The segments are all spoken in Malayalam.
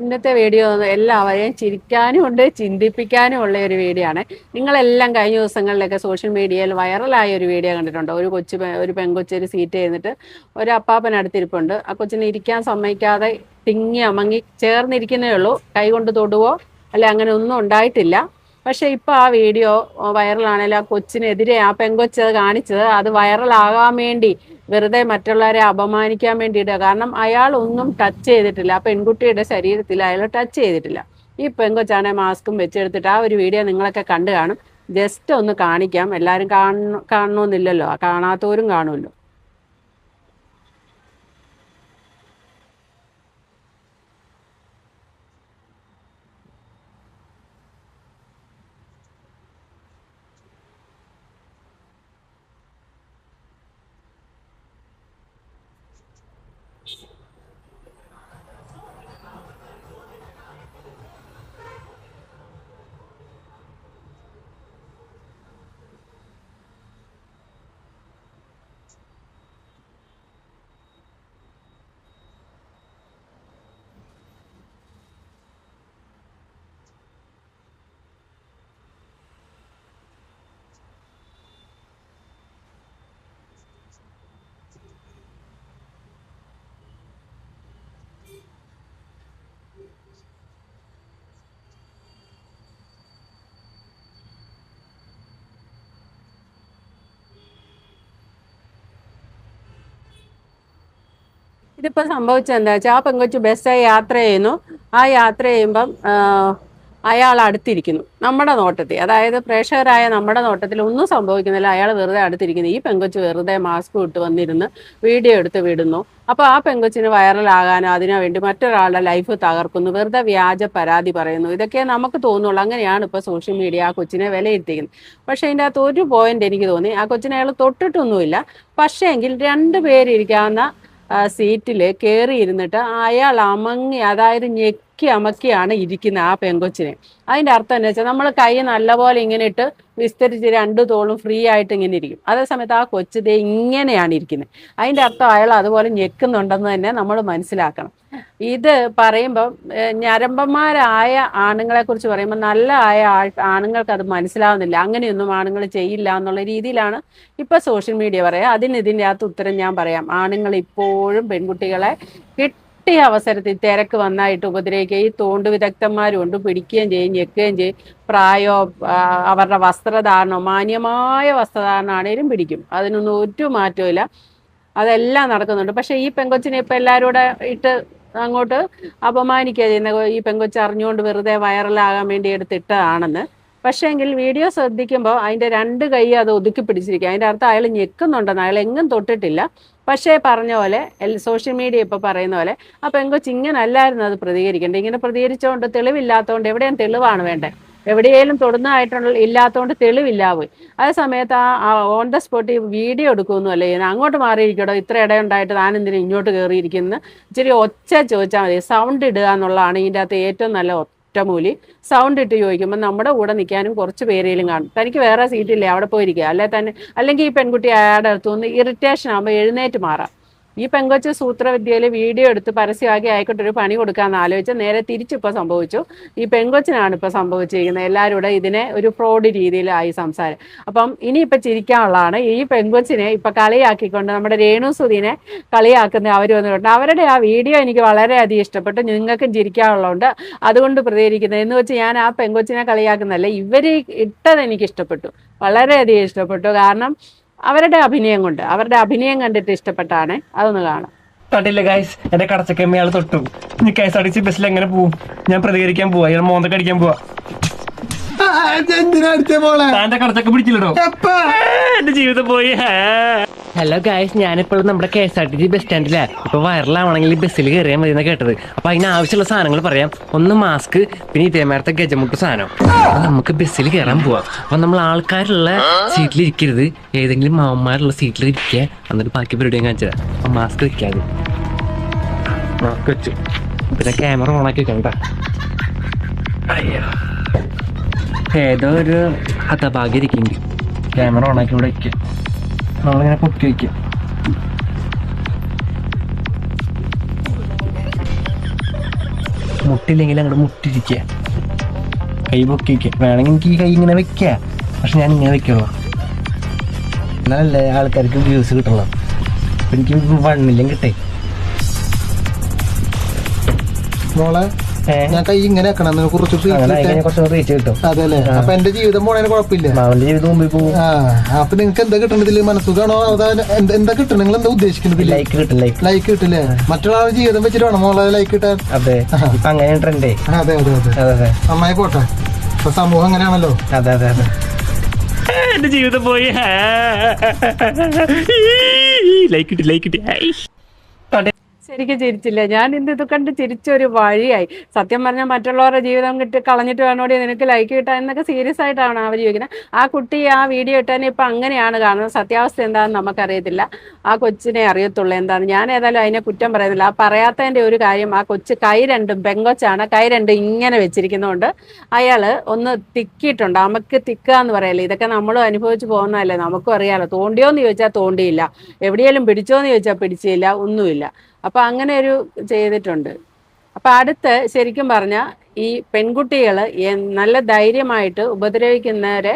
ഇന്നത്തെ വീഡിയോ എല്ലാവരെയും ചിരിക്കാനും ഉണ്ട് ചിന്തിപ്പിക്കാനും ഉള്ള ഒരു വീഡിയോ ആണ്. നിങ്ങളെല്ലാം കഴിഞ്ഞ ദിവസങ്ങളിലൊക്കെ സോഷ്യൽ മീഡിയയിൽ വൈറലായ ഒരു വീഡിയോ കണ്ടിട്ടുണ്ടോ? ഒരു പെങ്കൊച്ച് ഒരു സീറ്റ് ചെയ്തിട്ട് ഒരു അപ്പാപ്പൻ അടുത്തിരിപ്പുണ്ട്. ആ കൊച്ചിനെ ഇരിക്കാൻ സമ്മതിക്കാതെ തിങ്ങി അമങ്ങി ചേർന്നിരിക്കുന്നേ ഉള്ളൂ. കൈ കൊണ്ട് തൊടുവോ അല്ലെ അങ്ങനെ ഒന്നും ഉണ്ടായിട്ടില്ല. പക്ഷെ ഇപ്പൊ ആ വീഡിയോ വൈറലാണെങ്കിൽ ആ കൊച്ചിനെതിരെ ആ പെങ്കൊച്ച് കാണിച്ചത് അത് വൈറലാകാൻ വേണ്ടി വെറുതെ മറ്റുള്ളവരെ അപമാനിക്കാൻ വേണ്ടിയിട്ട്. കാരണം അയാൾ ഒന്നും ടച്ച് ചെയ്തിട്ടില്ല, ആ പെൺകുട്ടിയുടെ ശരീരത്തിൽ അയാൾ ടച്ച് ചെയ്തിട്ടില്ല. ഈ പെങ്കൊച്ചാണെ മാസ്കും വെച്ചെടുത്തിട്ട് ആ ഒരു വീഡിയോ നിങ്ങളൊക്കെ കണ്ടു കാണും. ജസ്റ്റ് ഒന്ന് കാണിക്കാം. എല്ലാവരും കാണണമെന്നില്ലല്ലോ, കാണാത്തവരും കാണുമല്ലോ. ഇതിപ്പോ സംഭവിച്ചത് എന്താ വെച്ചാൽ ആ പെങ്കൊച്ചു ബസ്സായി യാത്ര ചെയ്യുന്നു. ആ യാത്ര ചെയ്യുമ്പം അയാൾ അടുത്തിരിക്കുന്നു നമ്മുടെ നോട്ടത്തിൽ, അതായത് പ്രേക്ഷകരായ നമ്മുടെ നോട്ടത്തിൽ ഒന്നും സംഭവിക്കുന്നില്ല. അയാൾ വെറുതെ അടുത്തിരിക്കുന്നു. ഈ പെങ്കൊച്ച് വെറുതെ മാസ്ക് ഇട്ട് വന്നിരുന്ന് വീഡിയോ എടുത്ത് വിടുന്നു. അപ്പോൾ ആ പെങ്കൊച്ചിന് വൈറലാകാനോ അതിനു വേണ്ടി മറ്റൊരാളുടെ ലൈഫ് തകർക്കുന്നു, വെറുതെ വ്യാജ പരാതി പറയുന്നു. ഇതൊക്കെ നമുക്ക് തോന്നുള്ളൂ. അങ്ങനെയാണ് ഇപ്പോൾ സോഷ്യൽ മീഡിയ ആ കൊച്ചിനെ വിലയിരുത്തിക്കുന്നത്. പക്ഷേ ഇതിൻ്റെ അകത്ത് ഒരു പോയിന്റ് എനിക്ക് തോന്നി, ആ കൊച്ചിനെ അയാൾ തൊട്ടിട്ടൊന്നുമില്ല. പക്ഷേ എങ്കിൽ രണ്ടുപേരിരിക്കാവുന്ന സീറ്റിൽ കയറി ഇരുന്നിട്ട് അയാൾ അമങ്ങി, അതായത് ഞെക്കി അമക്കിയാണ് ഇരിക്കുന്നത് ആ പെങ്കൊച്ചിനെ. അതിൻ്റെ അർത്ഥം എന്താ വെച്ചാൽ നമ്മൾ കൈ നല്ലപോലെ ഇങ്ങനെ ഇട്ട് വിസ്തരിച്ച് രണ്ടു തോളും ഫ്രീ ആയിട്ട് ഇങ്ങനെ ഇരിക്കും. അതേസമയത്ത് ആ കൊച്ചിതേ ഇങ്ങനെയാണ് ഇരിക്കുന്നത്. അതിൻ്റെ അർത്ഥം അയാൾ അതുപോലെ ഞെക്കുന്നുണ്ടെന്ന് തന്നെ നമ്മൾ മനസ്സിലാക്കണം. ഇത് പറയുമ്പം ഞരമ്പന്മാരായ ആണുങ്ങളെ കുറിച്ച് പറയുമ്പോൾ നല്ല ആണുങ്ങൾക്ക് അത് മനസ്സിലാവുന്നില്ല. അങ്ങനെയൊന്നും ആണുങ്ങൾ ചെയ്യില്ല എന്നുള്ള രീതിയിലാണ് ഇപ്പൊ സോഷ്യൽ മീഡിയ പറയാം. ഇതിൻ്റെ അകത്ത് ഉത്തരം ഞാൻ പറയാം. ആണുങ്ങൾ ഇപ്പോഴും പെൺകുട്ടികളെ കിട്ടിയ അവസരത്തിൽ തിരക്ക് വന്നായിട്ട് ഉപദ്രവിക്കുക. ഈ തോണ്ട് വിദഗ്ധന്മാരും ഉണ്ട്, പിടിക്കുകയും ചെയ്യും, ഞെക്കുകയും ചെയ്യും. പ്രായോ അവരുടെ വസ്ത്രധാരണോ മാന്യമായ വസ്ത്രധാരണമാണേലും പിടിക്കും. അതിനൊന്നും ഒരു മാറ്റവും ഇല്ല. അതെല്ലാം നടക്കുന്നുണ്ട്. പക്ഷെ ഈ പെങ്കൊച്ചിനെ ഇപ്പൊ എല്ലാവരും കൂടെ ഇട്ട് അങ്ങോട്ട് അപമാനിക്കുക ചെയ്യുന്ന, ഈ പെങ്കൊച്ച് അറിഞ്ഞുകൊണ്ട് വെറുതെ വൈറലാകാൻ വേണ്ടി എടുത്തിട്ടതാണെന്ന്. പക്ഷേ എങ്കിൽ വീഡിയോ ശ്രദ്ധിക്കുമ്പോൾ അതിൻ്റെ രണ്ട് കൈ അത് ഒതുക്കി പിടിച്ചിരിക്കുക. അതിൻ്റെ അർത്ഥം അയാൾ ഞെക്കുന്നുണ്ടെന്ന്, അയാൾ എങ്ങും തൊട്ടിട്ടില്ല. പക്ഷേ പറഞ്ഞ പോലെ സോഷ്യൽ മീഡിയ ഇപ്പോൾ പറയുന്ന പോലെ ആ പെങ്കൊച്ച് ഇങ്ങനെ അല്ലായിരുന്നു അത് പ്രതികരിക്കേണ്ടത്. ഇങ്ങനെ പ്രതികരിച്ചുകൊണ്ട് തെളിവില്ലാത്തതുകൊണ്ട് എവിടെയും തെളിവാണ് വേണ്ടത്. എവിടെയെങ്കിലും തൊടുന്നതായിട്ടുള്ള ഇല്ലാത്തതുകൊണ്ട് തെളിവില്ല പോയി. അതേ സമയത്ത് ആ ഓൺ ദ സ്പോട്ട് വീഡിയോ എടുക്കുമെന്നും അല്ലേ ചെയ്യുന്നത്. അങ്ങോട്ട് മാറിയിരിക്കടോ, ഇത്ര ഇടയുണ്ടായിട്ട് താൻ എന്തിനും ഇങ്ങോട്ട് കയറിയിരിക്കുന്നത്. ഇച്ചിരി ഒച്ച ചോദിച്ചാൽ മതി. സൗണ്ട് ഇടുക എന്നുള്ളതാണ് ഇതിൻ്റെ അകത്ത് ഏറ്റവും നല്ല ഒറ്റമൂലി. സൗണ്ട് ഇട്ട് ചോദിക്കുമ്പോൾ നമ്മുടെ കൂടെ നിൽക്കാനും കുറച്ച് പേരേലും കാണും. തനിക്ക് വേറെ സീറ്റില്ലേ, അവിടെ പോയിരിക്കുക. അല്ലെങ്കിൽ ഈ പെൺകുട്ടി അയാളുടെ അടുത്തുനിന്ന് ഇറിറ്റേഷൻ ആകുമ്പോൾ എഴുന്നേറ്റ് മാറാം. ഈ പെങ്കൊച്ച് സൂത്രവിദ്യയിൽ വീഡിയോ എടുത്ത് പരസ്യമാക്കി ആയിക്കോട്ടെ ഒരു പണി കൊടുക്കാമെന്ന് ആലോചിച്ച് നേരെ തിരിച്ചിപ്പോൾ സംഭവിച്ചു. ഈ പെങ്കൊച്ചിനാണ് ഇപ്പോൾ സംഭവിച്ചിരിക്കുന്നത്. എല്ലാവരും കൂടെ ഇതിനെ ഒരു ഫ്രോഡ് രീതിയിലായി സംസാരം. അപ്പം ഇനിയിപ്പോൾ ചിരിക്കാനുള്ളതാണ്. ഈ പെങ്കൊച്ചിനെ ഇപ്പം കളിയാക്കിക്കൊണ്ട് നമ്മുടെ രേണുസുധീനെ കളിയാക്കുന്ന അവർ വന്നിട്ടുണ്ട്. അവരുടെ ആ വീഡിയോ എനിക്ക് വളരെയധികം ഇഷ്ടപ്പെട്ടു. നിങ്ങൾക്കും ചിരിക്കാനുള്ളതുകൊണ്ട് അതുകൊണ്ട് പ്രതികരിക്കുന്നത് എന്ന് വെച്ച് ഞാൻ ആ പെങ്കൊച്ചിനെ കളിയാക്കുന്നതല്ല. ഇവർ ഇട്ടത് എനിക്ക് ഇഷ്ടപ്പെട്ടു, വളരെയധികം ഇഷ്ടപ്പെട്ടു. കാരണം അവരുടെ അഭിനയം കണ്ടിട്ട് ഇഷ്ടപ്പെട്ടാണ്. അതൊന്ന് കാണാം. കണ്ടില്ല ഗൈസ്, എന്റെ കടച്ചക്കമ്മയാൾ തൊട്ടു. ഇനി KSRTC ബസ്സിൽ എങ്ങനെ പോവും? ഞാൻ പ്രതികരിക്കാൻ പോവാ, ഞാൻ മോന്തൊക്കെ അടിക്കാൻ പോവാ. താന്റെ കടച്ചക്ക പിടിച്ചില്ലടോ, എന്റെ ജീവിതം പോയി. ഹലോ ഗൈസ്, ഞാനിപ്പോൾ നമ്മുടെ KSRTC ബസ് സ്റ്റാൻഡിലാ. ഇപ്പൊ വൈറലാവണമെങ്കിൽ ബസ്സിൽ കയറിയാൽ മതി എന്നാ കേട്ടത്. അപ്പൊ അതിന് ആവശ്യമുള്ള സാധനങ്ങൾ പറയാം. ഒന്ന് മാസ്ക്, പിന്നെ ഇതേമാരത്തെ ഗജമുട്ട് സാധനം. അപ്പൊ നമുക്ക് ബസ്സിൽ കയറാൻ പോവാം. അപ്പൊ നമ്മൾ ആൾക്കാരുള്ള സീറ്റിൽ ഇരിക്കരുത്, ഏതെങ്കിലും മാവന്മാരുള്ള സീറ്റിൽ ഇരിക്കുക. എന്നിട്ട് ബാക്കി പരിപാടി കാണിച്ചത്. അപ്പൊ മാസ്ക് വെക്കാതെ മാസ്ക് വെച്ചു. പിന്നെ ക്യാമറ ഓണാക്കി കണ്ട. ഏതോ ഒരു ഹതഭാഗ്യം ഇരിക്കുന്നുണ്ട്. ക്യാമറ ഓണാക്കി ഇവിടെ വയ്ക്കുക. നമ്മളിങ്ങനെ പൊക്കി വയ്ക്കുക. മുട്ടില്ലെങ്കിൽ അങ്ങോട്ട് മുട്ടിരിക്കുക, കൈ പൊക്കി വയ്ക്കുക. വേണമെങ്കിൽ എനിക്ക് ഈ കൈ ഇങ്ങനെ വെക്കുക, പക്ഷെ ഞാൻ ഇങ്ങനെ വെക്കുള്ളൂ, എന്നാലല്ലേ ആൾക്കാർക്ക് വ്യൂസ് കിട്ടുള്ളൂ. അപ്പം എനിക്ക് വണ്ണിലും കിട്ടേ. മോളെ ഞാൻ കൈ ഇങ്ങനെ വെക്കണം, കുറച്ച് കുറച്ചുകൂടെ റീച്ച് കിട്ടും. അതെല്ലേ? അപ്പൊ എന്റെ ജീവിതം പോണേന് കുഴപ്പമില്ല. മാവന്റെ ജീവിതം മുമ്പിൽ പോകും. അപ്പൊ നിങ്ങൾക്ക് എന്താ കിട്ടണതില്? മനസ്സുഖാണോ? എന്താ കിട്ടണം? നിങ്ങൾ എന്താ ഉദ്ദേശിക്കുന്നത്? ലൈക്ക് കിട്ടും. ലൈക്ക് കിട്ടില്ലേ? മറ്റുള്ള ജീവിതം വെച്ചിട്ട് വേണം മോളെ ലൈക്ക് കിട്ടാൻ. അതെ, ഇപ്പൊ അങ്ങനെ ട്രെൻഡേ. അതെ അതെ അതെ അതെ, നന്നായി പോട്ടെ. ഇപ്പൊ സമൂഹം അങ്ങനെയാണല്ലോ. അതെ അതെ അതെ. എന്റെ ജീവിതം പോയി. ലൈക്ക് കിട്ടി, ലൈക്ക് കിട്ടി. ശരിക്കും ചിരിച്ചില്ല ഞാൻ. ഇത് കണ്ട് ചിരിച്ചൊരു വഴിയായി. സത്യം പറഞ്ഞാൽ മറ്റുള്ളവരുടെ ജീവിതം കളഞ്ഞിട്ട് വേണോടി നിനക്ക് ലൈക്ക് കിട്ടാൻ എന്നൊക്കെ സീരിയസ് ആയിട്ടാണ് അവർ ചോദിക്കുന്നത്. ആ കുട്ടി ആ വീഡിയോ ഇട്ടാൻ ഇപ്പം അങ്ങനെയാണ് കാണുന്നത്. സത്യാവസ്ഥ എന്താണെന്ന് നമുക്കറിയത്തില്ല, ആ കൊച്ചിനെ അറിയത്തുള്ളൂ എന്താണ്. ഞാൻ ഏതായാലും അതിനെ കുറ്റം പറയുന്നില്ല. ആ പറയാത്തതിൻ്റെ ഒരു കാര്യം, ആ കൊച്ച് കൈ രണ്ടും പെങ്കൊച്ചാണ്, കൈ രണ്ടും ഇങ്ങനെ വെച്ചിരിക്കുന്നതുകൊണ്ട് അയാൾ ഒന്ന് തിക്കിയിട്ടുണ്ട്. നമുക്ക് തിക്കുക എന്ന് പറയല്ലേ, ഇതൊക്കെ നമ്മളും അനുഭവിച്ച് പോകുന്നതല്ലേ, നമുക്കും അറിയാമല്ലോ. തോണ്ടിയോന്ന് ചോദിച്ചാൽ തോണ്ടിയില്ല, എവിടെയെങ്കിലും പിടിച്ചോന്ന് ചോദിച്ചാൽ പിടിച്ചില്ല, ഒന്നുമില്ല. അപ്പം അങ്ങനെ ഒരു ചെയ്തിട്ടുണ്ട്. അപ്പം അടുത്ത് ശരിക്കും പറഞ്ഞാൽ ഈ പെൺകുട്ടികൾ നല്ല ധൈര്യമായിട്ട് ഉപദ്രവിക്കുന്നവരെ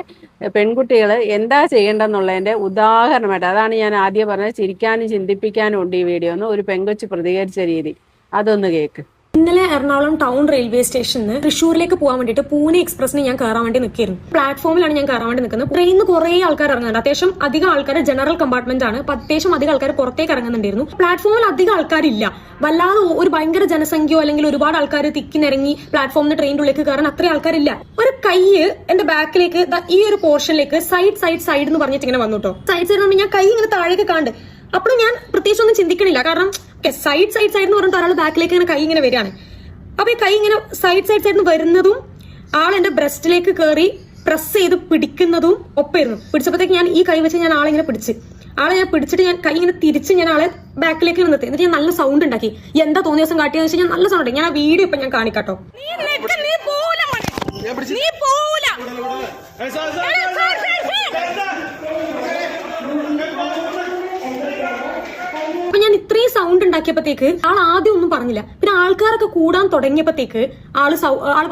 പെൺകുട്ടികൾ എന്താ ചെയ്യേണ്ടെന്നുള്ളതിൻ്റെ ഉദാഹരണമായിട്ട്, അതാണ് ഞാൻ ആദ്യം പറഞ്ഞത്. ചിരിക്കാനും ചിന്തിപ്പിക്കാനും ഉണ്ട് ഈ വീഡിയോ എന്ന് ഒരു പെൺകൊച്ച് പ്രതികരിച്ച രീതി, അതൊന്ന് കേൾക്ക്. ഇന്നലെ എറണാകുളം ടൗൺ റെയിൽവേ സ്റ്റേഷനിൽ തൃശ്ശൂരിലേക്ക് പോകാൻ വേണ്ടിയിട്ട് പൂനെ എക്സ്പ്രസിന് ഞാൻ കയറാൻ വേണ്ടി നിൽക്കായിരുന്നു. പ്ലാറ്റ്ഫോമിലാണ് ഞാൻ കയറാൻ വേണ്ടി നിൽക്കുന്നത്. ട്രെയിനിൽ കുറേ ആൾക്കാർ ഇറങ്ങുന്നുണ്ട്. അത്യാവശ്യം അധികം ആൾക്കാർ ജനറൽ കമ്പാർട്ട്മെന്റ് ആണ്. അത്യാവശ്യം അധികം ആൾക്കാർ പുറത്തേക്ക് ഇറങ്ങുന്നുണ്ടായിരുന്നു. പ്ലാറ്റ്ഫോമിൽ അധികം ആൾക്കാരില്ല. വല്ലാതെ ഒരു ഭയങ്കര ജനസംഖ്യയോ അല്ലെങ്കിൽ ഒരുപാട് ആൾക്കാർ തിക്കിനിറങ്ങി പ്ലാറ്റ്ഫോമിന് ട്രെയിനിന്റെ ഉള്ളിലേക്ക് കയറാൻ അത്രയും ആൾക്കാരില്ല. ഒരു കൈ എന്റെ ബാക്കിലേക്ക് ഈ ഒരു പോർഷനിലേക്ക് സൈഡ് എന്ന് പറഞ്ഞിട്ട് ഇങ്ങനെ വന്നു കേട്ടോ. സൈഡ് ഞാൻ കൈ ഇങ്ങനെ താഴേക്ക് കാണ്ട്. അപ്പോൾ ഞാൻ പ്രത്യേകിച്ച് ഒന്നും ചിന്തിക്കണില്ല. കാരണം സൈഡ് എന്ന് പറഞ്ഞിട്ട് ഒരാൾ ബാക്കിലേക്ക് ഇങ്ങനെ കൈ ഇങ്ങനെ വരികയാണ്. അപ്പൊ ഈ കൈ ഇങ്ങനെ സൈഡ് വരുന്നതും ആൾ എന്റെ ബ്രസ്റ്റിലേക്ക് കയറി പ്രസ് ചെയ്ത് പിടിക്കുന്നതും ഒപ്പായിരുന്നു. പിടിച്ചപ്പോഴത്തേക്ക് ഞാൻ ഈ കൈ വെച്ച് ഞാൻ ആളെ ഇങ്ങനെ പിടിച്ചിട്ട് ഞാൻ കൈ ഇങ്ങനെ തിരിച്ച് ഞാൻ ആളെ ബാക്കിലേക്ക് നിർത്തി. എന്നിട്ട് ഞാൻ നല്ല സൗണ്ട് ഉണ്ടാക്കി. എന്താ തോന്നിയ ദിവസം കാട്ടിയെന്ന് വെച്ചാൽ ഞാൻ നല്ല സൗണ്ട് ഉണ്ടാക്കി. ഞാൻ ആ വീഡിയോ ഇപ്പൊ ഞാൻ കാണിക്കാട്ടോ. അപ്പൊ ഞാൻ ഇത്രയും സൗണ്ട് ഉണ്ടാക്കിയപ്പോഴത്തേക്ക് ആൾ ആദ്യം ഒന്നും പറഞ്ഞില്ല. പിന്നെ ആൾക്കാരൊക്കെ കൂടാൻ തുടങ്ങിയപ്പോഴത്തേക്ക് ആള്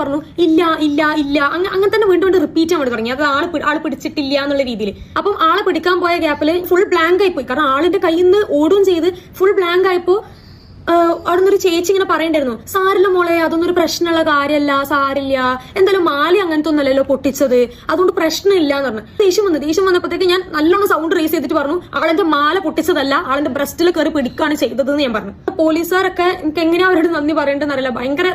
പറഞ്ഞു ഇല്ല ഇല്ല ഇല്ല, അങ്ങനെ തന്നെ വീണ്ടും റിപ്പീറ്റ് ചെയ്യാൻ വേണ്ടി തുടങ്ങി. അത് ആള് പിടിച്ചിട്ടില്ല എന്നുള്ള രീതിയിൽ. അപ്പം ആളെ പിടിക്കാൻ പോയ ഗ്യാപ്പിൽ ഫുൾ ബ്ലാങ്ക് ആയിപ്പോയി. കാരണം ആളിന്റെ കയ്യിൽ നിന്ന് ഓടുകയും ചെയ്ത് ഫുൾ ബ്ലാങ്ക് ആയപ്പോ അവിടെ നിന്നൊരു ചേച്ചി ഇങ്ങനെ പറയണ്ടായിരുന്നു, സാരില്ല മോളെ, അതൊന്നും ഒരു പ്രശ്നമുള്ള കാര്യമല്ല, സാരില്ല, എന്തായാലും മാലി അങ്ങനത്തെ ഒന്നല്ലല്ലോ പൊട്ടിച്ചത്, അതുകൊണ്ട് പ്രശ്നമില്ല എന്ന് പറഞ്ഞു. ദേഷ്യം വന്നപ്പോഴത്തേക്ക് ഞാൻ നല്ലോണം സൗണ്ട് റേസ് ചെയ്തിട്ട് പറഞ്ഞു ആളെന്റെ മാല പൊട്ടിച്ചതല്ല, ആളെന്റെ ബ്രസ്റ്റിൽ കയറി പിടിക്കുകയാണ് ചെയ്തതെന്ന് ഞാൻ പറഞ്ഞു. പോലീസുകാരൊക്കെ എനിക്ക് എങ്ങനെയാ അവരോട് നന്ദി പറയേണ്ടതെന്ന് അറിയില്ല. ഭയങ്കര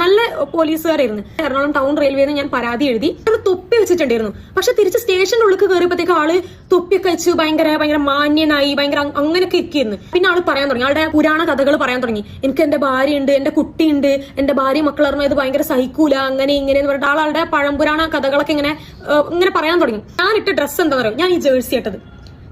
നല്ല പോലീസുകാരായിരുന്നു. എറണാകുളം ടൗൺ റെയിൽവേന്ന് ഞാൻ പരാതി എഴുതി. തൊപ്പി വെച്ചിട്ടുണ്ടായിരുന്നു. പക്ഷെ തിരിച്ച് സ്റ്റേഷന്റെ ഉള്ളിൽ കയറിയപ്പോഴത്തേക്ക് ആള് തൊപ്പിയൊക്കെ വെച്ച് ഭയങ്കര മാന്യനായി, ഭയങ്കര അങ്ങനെയൊക്കെ ഇരിക്കുന്നു. പിന്നെ ആള് പറയാൻ തുടങ്ങി, ആളുടെ പുരാണ കഥകൾ പറയാൻ തുടങ്ങി. എനിക്ക് എന്റെ ഭാര്യയുണ്ട്, എന്റെ കുട്ടിയുണ്ട്, എന്റെ ഭാര്യ മക്കളറിഞ്ഞ ഇത് ഭയങ്കര സഹിക്കൂല, അങ്ങനെ ഇങ്ങനെ എന്ന് പറഞ്ഞിട്ട് ആളുടെ പഴംപുരാണ കഥകളൊക്കെ ഇങ്ങനെ പറയാൻ തുടങ്ങി. ഞാൻ ഇട്ട ഡ്രസ്സ് എന്താ പറയുക, ഞാൻ ഈ ജേഴ്സി ഇട്ടത്.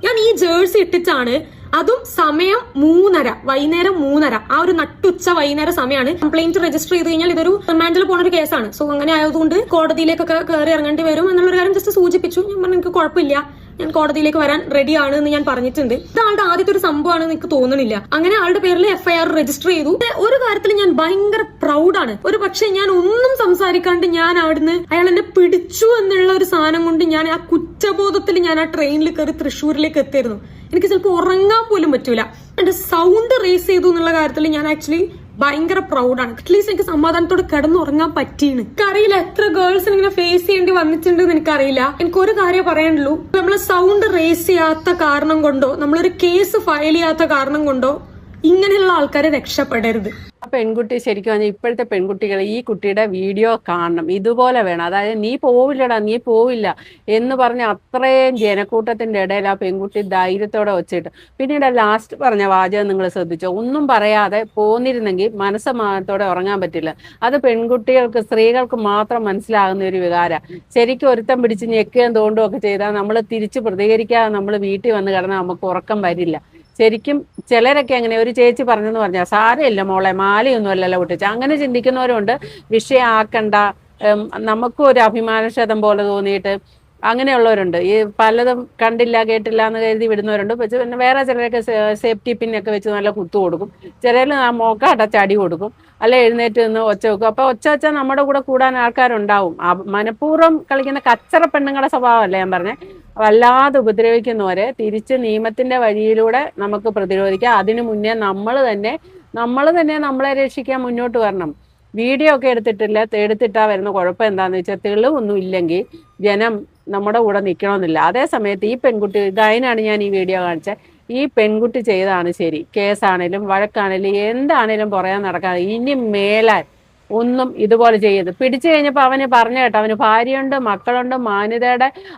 ഞാൻ ഈ ജേഴ്സി ഇട്ടിട്ടാണ്, അതും സമയം 3:30, വൈകുന്നേരം 3:30, ആ ഒരു നട്ടുച്ച വൈകുന്നേരം സമയമാണ്. കംപ്ലൈന്റ് രജിസ്റ്റർ ചെയ്ത് കഴിഞ്ഞാൽ ഇതൊരു റിമാൻഡിൽ പോണ ഒരു കേസാണ്. സോ അങ്ങനെ ആയതുകൊണ്ട് കോടതിയിലേക്കൊക്കെ കയറി ഇറങ്ങേണ്ടി വരും എന്നുള്ളൊരു കാര്യം ജസ്റ്റ് സൂചിപ്പിച്ചു. ഞാൻ പറഞ്ഞു എനിക്ക് കുഴപ്പമില്ല, ഞാൻ കോടതിയിലേക്ക് വരാൻ റെഡിയാണ് എന്ന് ഞാൻ പറഞ്ഞിട്ടുണ്ട്. ഇത് ആളുടെ ആദ്യത്തെ ഒരു സംഭവമാണെന്ന് എനിക്ക് തോന്നുന്നില്ല. അങ്ങനെ ആളുടെ പേരിൽ FIR രജിസ്റ്റർ ചെയ്തു. ഒരു കാര്യത്തിൽ ഞാൻ ഭയങ്കര പ്രൗഡാണ്. ഒരു പക്ഷേ ഞാൻ ഒന്നും സംസാരിക്കാണ്ട് ഞാൻ അവിടുന്ന് അയാൾ എന്നെ പിടിച്ചു എന്നുള്ള ഒരു സാധനം കൊണ്ട് ഞാൻ ആ കുറ്റബോധത്തിൽ ഞാൻ ആ ട്രെയിനിൽ കയറി തൃശ്ശൂരിലേക്ക് എത്തിയിരുന്നു. എനിക്ക് ചിലപ്പോൾ ഉറങ്ങാൻ പോലും പറ്റൂല. എന്റെ സൗണ്ട് റേസ് ചെയ്തു എന്നുള്ള കാര്യത്തിൽ ഞാൻ ആക്ച്വലി ഭയങ്കര പ്രൗഡാണ്. അറ്റ്ലീസ്റ്റ് എനിക്ക് സമാധാനത്തോടെ കിടന്നുറങ്ങാൻ പറ്റിയാണ്. എനിക്കറിയില്ല എത്ര ഗേൾസിന് ഇങ്ങനെ ഫേസ് ചെയ്യേണ്ടി വന്നിട്ടുണ്ടെന്ന് എനിക്കറിയില്ല. എനിക്ക് ഒരു കാര്യം പറയാനുള്ളൂ, നമ്മള് സൗണ്ട് റേസ് ചെയ്യാത്ത കാരണം കൊണ്ടോ നമ്മളൊരു കേസ് ഫയൽ ചെയ്യാത്ത കാരണം കൊണ്ടോ ഇങ്ങനെയുള്ള ആൾക്കാരെ രക്ഷപ്പെടരുത്. ആ പെൺകുട്ടി ശരിക്കും പറഞ്ഞാൽ ഇപ്പോഴത്തെ പെൺകുട്ടികൾ ഈ കുട്ടിയുടെ വീഡിയോ കാണണം, ഇതുപോലെ വേണം. അതായത് നീ പോവില്ലടാ, നീ പോവില്ല എന്ന് പറഞ്ഞ് അത്രയും ജനക്കൂട്ടത്തിന്റെ ഇടയിൽ ആ പെൺകുട്ടി ധൈര്യത്തോടെ വെച്ചിട്ട് പിന്നീട് ലാസ്റ്റ് പറഞ്ഞ വാചകം നിങ്ങൾ ശ്രദ്ധിച്ചോ, ഒന്നും പറയാതെ പോന്നിരുന്നെങ്കിൽ മനസ്സമാനത്തോടെ ഉറങ്ങാൻ പറ്റില്ല. അത് പെൺകുട്ടികൾക്ക്, സ്ത്രീകൾക്ക് മാത്രം മനസ്സിലാകുന്ന ഒരു വികാരം. ശരിക്കും ഒരുത്തം പിടിച്ച് ഞെക്കുകയും തോണ്ടുകയും ഒക്കെ ചെയ്താൽ നമ്മൾ തിരിച്ച് പ്രതികരിക്കാതെ നമ്മൾ വീട്ടിൽ വന്ന് കിടന്നാൽ നമുക്ക് ഉറക്കം വരില്ല. ശരിക്കും ചിലരൊക്കെ അങ്ങനെ, ഒരു ചേച്ചി പറഞ്ഞെന്ന് പറഞ്ഞാൽ സാരമില്ല മോളെ, മാലയൊന്നും അല്ലല്ലോ പൊട്ടിച്ച, അങ്ങനെ ചിന്തിക്കുന്നവരുണ്ട്. വിഷയമാക്കണ്ട, നമുക്കും ഒരു അഭിമാനക്ഷതം പോലെ തോന്നിയിട്ട് അങ്ങനെയുള്ളവരുണ്ട്. ഈ പലതും കണ്ടില്ല കേട്ടില്ല എന്ന് കരുതി വിടുന്നവരുണ്ട്. പക്ഷേ പിന്നെ വേറെ ചിലരൊക്കെ സേഫ്റ്റി പിന്നൊക്കെ വെച്ച് നല്ല കുത്തു കൊടുക്കും. ചിലരിൽ മോക്ക അടച്ച് അടി കൊടുക്കും, അല്ലെ എഴുന്നേറ്റ് നിന്ന് ഒച്ച വെക്കും. അപ്പോൾ ഒച്ച വെച്ചാൽ നമ്മുടെ കൂടെ കൂടാൻ ആൾക്കാരുണ്ടാവും. മനഃപൂർവ്വം കളിക്കുന്ന കച്ചറ പെണ്ണുങ്ങളുടെ സ്വഭാവമല്ല ഞാൻ പറഞ്ഞത്. വല്ലാതെ ഉപദ്രവിക്കുന്നവരെ തിരിച്ച് നിയമത്തിന്റെ വഴിയിലൂടെ നമുക്ക് പ്രതിരോധിക്കാം. അതിനു മുന്നേ നമ്മൾ തന്നെ നമ്മളെ രക്ഷിക്കാൻ മുന്നോട്ട് വരണം. വീഡിയോ ഒക്കെ എടുത്തിട്ടാ വരുന്ന കുഴപ്പം എന്താണെന്ന് വെച്ചാൽ തെളിവൊന്നും ഇല്ലെങ്കിൽ ജനം നമ്മുടെ കൂടെ നിൽക്കണമെന്നില്ല. അതേ സമയത്ത് ഈ പെൺകുട്ടി, അതിനാണ് ഞാൻ ഈ വീഡിയോ കാണിച്ചത്. ഈ പെൺകുട്ടി ചെയ്തതാണ് ശരി. കേസാണേലും വഴക്കാണേലും എന്താണേലും പറയാൻ നടക്കാതെ ഇനി മേലാൽ ഒന്നും ഇതുപോലെ ചെയ്യരുത്. പിടിച്ചു കഴിഞ്ഞപ്പോൾ അവന് പറഞ്ഞു കേട്ടോ, അവന് ഭാര്യയുണ്ട്, മക്കളുണ്ട്,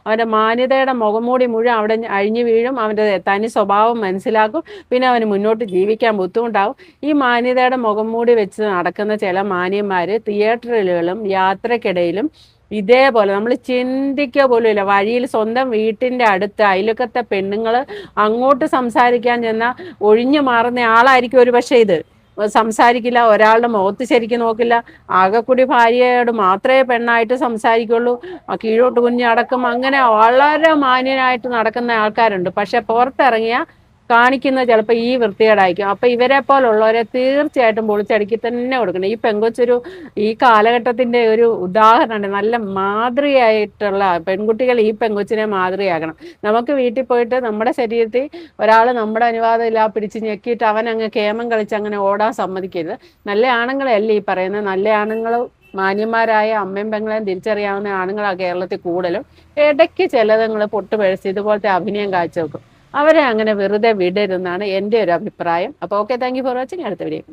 അവൻ്റെ മാന്യതയുടെ മുഖംമൂടി മുഴുവൻ അവിടെ അഴിഞ്ഞു വീഴും. അവൻ്റെ തനി സ്വഭാവം മനസ്സിലാക്കും. പിന്നെ അവന് മുന്നോട്ട് ജീവിക്കാൻ ബുദ്ധിമുട്ടാവും. ഈ മാന്യതയുടെ മുഖംമൂടി വെച്ച് നടക്കുന്ന ചില മാന്യന്മാർ തിയേറ്ററുകളിലും യാത്രക്കിടയിലും ഇതേപോലെ നമ്മൾ ചിന്തിക്കുക പോലും ഇല്ല. വഴിയിൽ സ്വന്തം വീട്ടിൻ്റെ അടുത്ത് അയൽക്കത്തെ പെണ്ണുങ്ങൾ അങ്ങോട്ട് സംസാരിക്കാൻ ചെന്നാൽ ഒഴിഞ്ഞു മാറുന്ന ആളായിരിക്കും ഒരു പക്ഷേ ഇത്. സംസാരിക്കില്ല, ഒരാളുടെ മുഖത്ത് ശരിക്കും നോക്കില്ല, ആകെക്കൂടി ഭാര്യയോട് മാത്രമേ പെണ്ണായിട്ട് സംസാരിക്കുള്ളൂ, കീഴോട്ട് കുഞ്ഞടക്കം, അങ്ങനെ വളരെ മാന്യനായിട്ട് നടക്കുന്ന ആൾക്കാരുണ്ട്. പക്ഷെ പുറത്തിറങ്ങിയ കാണിക്കുന്നത് ചിലപ്പോൾ ഈ വൃത്തികേടായിരിക്കും. അപ്പം ഇവരെ പോലുള്ളവരെ തീർച്ചയായിട്ടും പൊളിച്ചടുക്കി തന്നെ കൊടുക്കണം. ഈ പെങ്കൊച്ചൊരു ഈ കാലഘട്ടത്തിൻ്റെ ഒരു ഉദാഹരണമാണ്. നല്ല മാതൃകയായിട്ടുള്ള പെൺകുട്ടികൾ ഈ പെങ്കൊച്ചിനെ മാതൃകയാക്കണം. നമുക്ക് വീട്ടിൽ പോയിട്ട് നമ്മുടെ ശരീരത്തിൽ ഒരാൾ നമ്മുടെ അനുവാദം ഇല്ല പിടിച്ച് ഞെക്കിയിട്ട് അവൻ അങ്ങ് കേമം കളിച്ച് അങ്ങനെ ഓടാൻ സമ്മതിക്കരുത്. നല്ല ആണുങ്ങളെയല്ല ഈ പറയുന്നത്. നല്ല ആണുങ്ങൾ, മാന്യന്മാരായ അമ്മയും പെങ്ങളെയും തിരിച്ചറിയാവുന്ന ആണുങ്ങളാണ് കേരളത്തിൽ കൂടുതലും. ഇടയ്ക്ക് ചിലതങ്ങൾ പൊട്ടുപഴച്ച് ഇതുപോലത്തെ അഭിനയം കാഴ്ചവെക്കും. അവരെ അങ്ങനെ വെറുതെ വിടരുതെന്നാണ് എൻ്റെ ഒരു അഭിപ്രായം. അപ്പോൾ okay, thank you for watching. അടുത്ത വീഡിയോ.